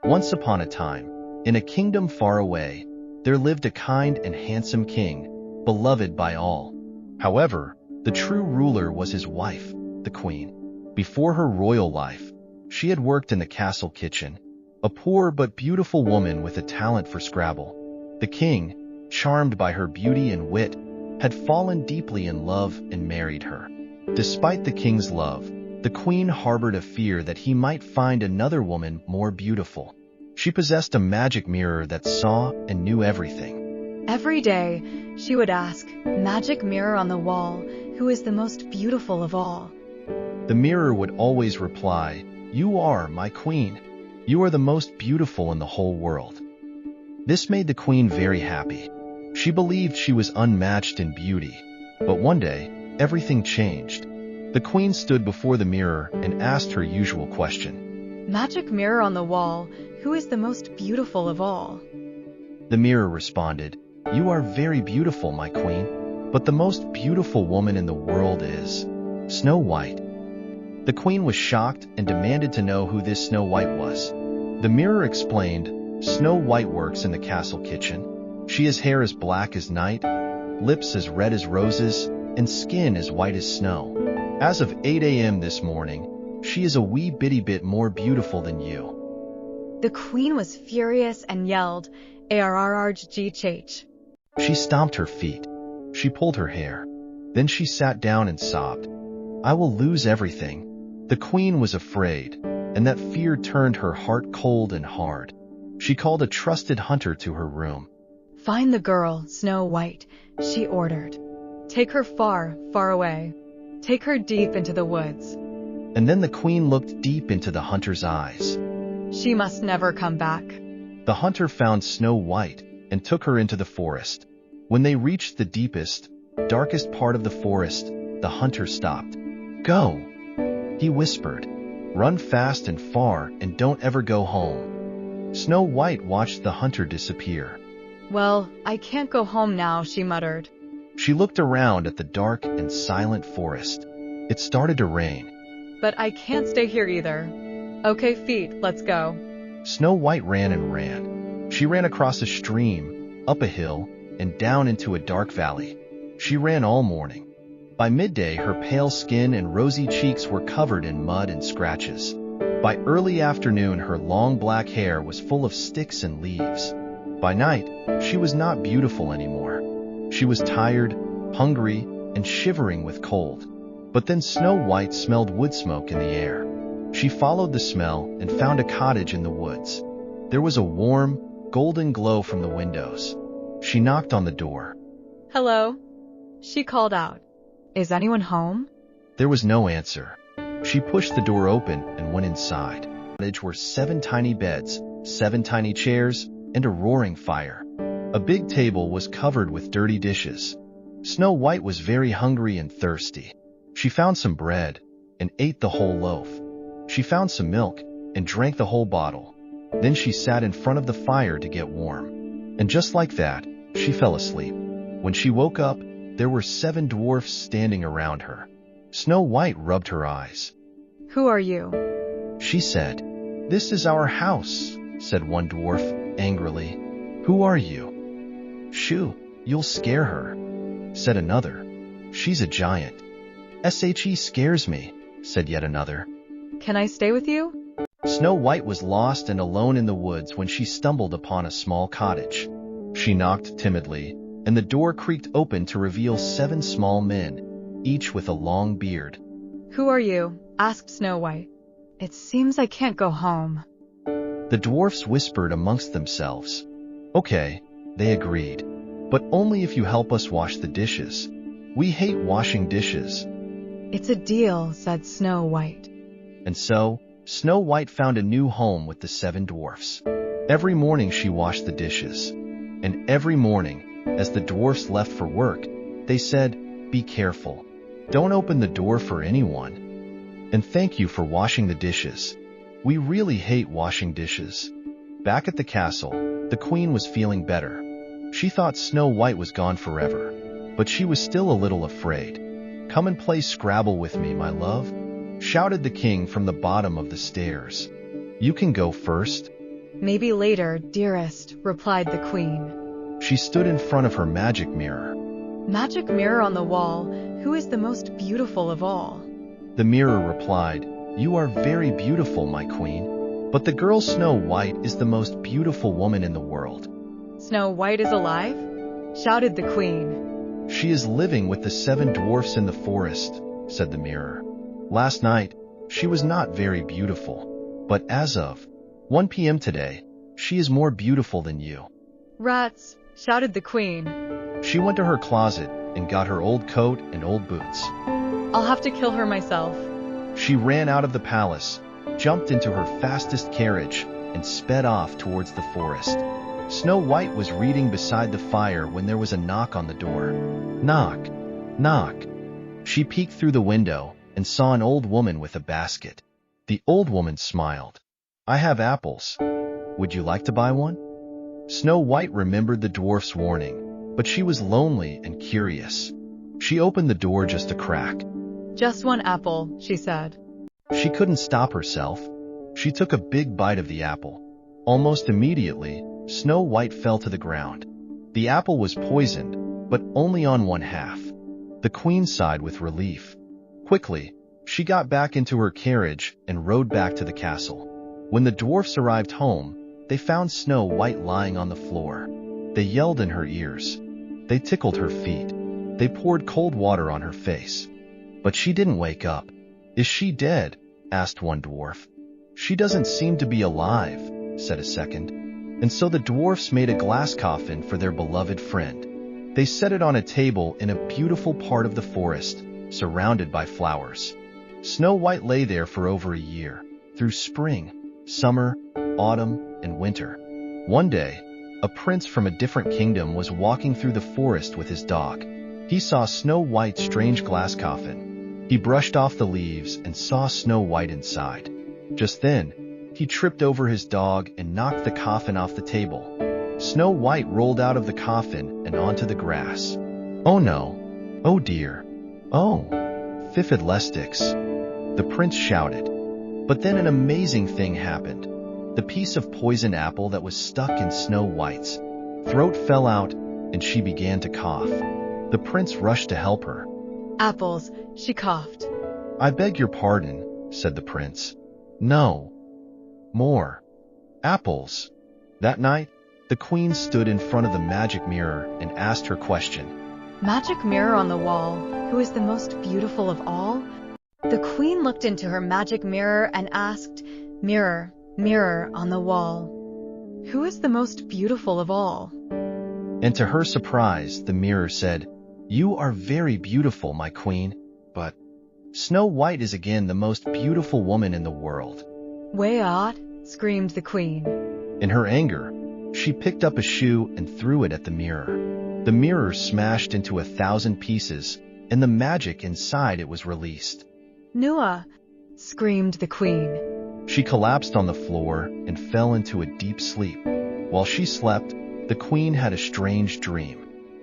Once upon a time, in a kingdom far away, there lived a kind and handsome king, beloved by all. However, the true ruler was his wife, the queen. Before her royal life, she had worked in the castle kitchen, a poor but beautiful woman with a talent for Scrabble. The king, charmed by her beauty and wit, had fallen deeply in love and married her. Despite the king's love, the queen harbored a fear that he might find another woman more beautiful. She possessed a magic mirror that saw and knew everything. Every day, she would ask, "Magic mirror on the wall, who is the most beautiful of all?" The mirror would always reply, "You are my queen. You are the most beautiful in the whole world." This made the queen very happy. She believed she was unmatched in beauty. But one day, everything changed. The queen stood before the mirror and asked her usual question. "Magic mirror on the wall, who is the most beautiful of all?" The mirror responded, "You are very beautiful, my queen, but the most beautiful woman in the world is Snow White." The queen was shocked and demanded to know who this Snow White was. The mirror explained, "Snow White works in the castle kitchen. She has hair as black as night, lips as red as roses, and skin as white as snow. As of 8 a.m. this morning, she is a wee bitty bit more beautiful than you." The queen was furious and yelled, "Arrgh." She stomped her feet. She pulled her hair. Then she sat down and sobbed. "I will lose everything." The queen was afraid, and that fear turned her heart cold and hard. She called a trusted hunter to her room. "Find the girl, Snow White," she ordered. "Take her far, far away. Take her deep into the woods." And then the queen looked deep into the hunter's eyes. "She must never come back." The hunter found Snow White and took her into the forest. When they reached the deepest, darkest part of the forest, the hunter stopped. "Go," he whispered. "Run fast and far and don't ever go home." Snow White watched the hunter disappear. "Well, I can't go home now," she muttered. She looked around at the dark and silent forest. It started to rain. "But I can't stay here either. Okay, feet, let's go." Snow White ran and ran. She ran across a stream, up a hill, and down into a dark valley. She ran all morning. By midday, her pale skin and rosy cheeks were covered in mud and scratches. By early afternoon, her long black hair was full of sticks and leaves. By night, she was not beautiful anymore. She was tired, hungry, and shivering with cold. But then Snow White smelled wood smoke in the air. She followed the smell and found a cottage in the woods. There was a warm, golden glow from the windows. She knocked on the door. "Hello?" she called out. "Is anyone home?" There was no answer. She pushed the door open and went inside. In the cottage were 7 tiny beds, 7 tiny chairs, and a roaring fire. A big table was covered with dirty dishes. Snow White was very hungry and thirsty. She found some bread and ate the whole loaf. She found some milk and drank the whole bottle. Then she sat in front of the fire to get warm. And just like that, she fell asleep. When she woke up, there were 7 dwarfs standing around her. Snow White rubbed her eyes. "Who are you?" She said. "This is our house," said one dwarf angrily. "Who are you?" "Shoo, you'll scare her," said another. "She's a giant." "She scares me," said yet another. "Can I stay with you?" Snow White was lost and alone in the woods when she stumbled upon a small cottage. She knocked timidly, and the door creaked open to reveal 7 small men, each with a long beard. "Who are you?" asked Snow White. "It seems I can't go home." The dwarfs whispered amongst themselves. "Okay," they agreed, "but only if you help us wash the dishes. We hate washing dishes." "It's a deal," said Snow White. And so, Snow White found a new home with the 7 dwarfs. Every morning she washed the dishes. And every morning, as the dwarfs left for work, they said, "Be careful. Don't open the door for anyone. And thank you for washing the dishes. We really hate washing dishes." Back at the castle, the queen was feeling better. She thought Snow White was gone forever, but she was still a little afraid. "Come and play Scrabble with me, my love," shouted the king from the bottom of the stairs. "You can go first." Maybe later, dearest, replied the queen. She stood in front of her magic mirror. Magic mirror on the wall, who is the most beautiful of all? The mirror replied, "You are very beautiful, my queen, but the girl Snow White is the most beautiful woman in the world." Snow White is alive? Shouted the queen. "She is living with the 7 dwarfs in the forest," said the mirror. "Last night, she was not very beautiful, but as of 1 p.m. today, she is more beautiful than you." Rats, shouted the queen. She went to her closet and got her old coat and old boots. I'll have to kill her myself. She ran out of the palace, jumped into her fastest carriage, and sped off towards the forest. Snow White was reading beside the fire when there was a knock on the door. Knock, knock. She peeked through the window and saw an old woman with a basket. The old woman smiled. "I have apples. Would you like to buy one?" Snow White remembered the dwarf's warning, but she was lonely and curious. She opened the door just a crack. Just one apple, she said. She couldn't stop herself. She took a big bite of the apple. Almost immediately, Snow White fell to the ground. The apple was poisoned, but only on one half. The queen sighed with relief. Quickly, she got back into her carriage and rode back to the castle. When the dwarfs arrived home, they found Snow White lying on the floor. They yelled in her ears. They tickled her feet. They poured cold water on her face. But she didn't wake up. "Is she dead?" asked one dwarf. "She doesn't seem to be alive," said a second. And so the dwarfs made a glass coffin for their beloved friend. They set it on a table in a beautiful part of the forest, surrounded by flowers. Snow White lay there for over a year, through spring, summer, autumn, and winter. One day, a prince from a different kingdom was walking through the forest with his dog. He saw Snow White's strange glass coffin. He brushed off the leaves and saw Snow White inside. Just then, he tripped over his dog and knocked the coffin off the table. Snow White rolled out of the coffin and onto the grass. "Oh no! Oh dear! Oh! Fiddlesticks!" the prince shouted. But then an amazing thing happened. The piece of poisoned apple that was stuck in Snow White's throat fell out, and she began to cough. The prince rushed to help her. "Apples," she coughed. "I beg your pardon," said the prince. "No. More. Apples." That night, the queen stood in front of the magic mirror and asked her question. Magic mirror on the wall, who is the most beautiful of all? The queen looked into her magic mirror and asked, "Mirror, mirror on the wall, who is the most beautiful of all?" And to her surprise, the mirror said, "You are very beautiful, my queen, but Snow White is again the most beautiful woman in the world." "Way odd," screamed the queen. In her anger, she picked up a shoe and threw it at the mirror. The mirror smashed into 1,000 pieces, and the magic inside it was released. "Nua!" screamed the queen. She collapsed on the floor and fell into a deep sleep. While she slept, the queen had a strange dream.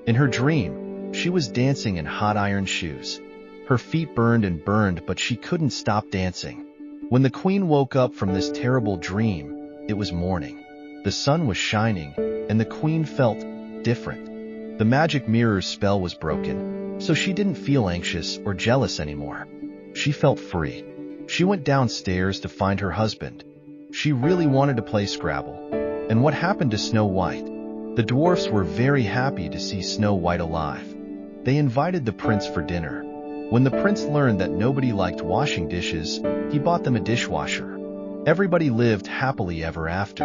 In her dream, she was dancing in hot iron shoes. Her feet burned and burned, but she couldn't stop dancing. When the queen woke up from this terrible dream, it was morning. The sun was shining, and the queen felt different. The magic mirror's spell was broken, so she didn't feel anxious or jealous anymore. She felt free. She went downstairs to find her husband. She really wanted to play Scrabble. And what happened to Snow White? The dwarfs were very happy to see Snow White alive. They invited the prince for dinner. When the prince learned that nobody liked washing dishes, he bought them a dishwasher. Everybody lived happily ever after.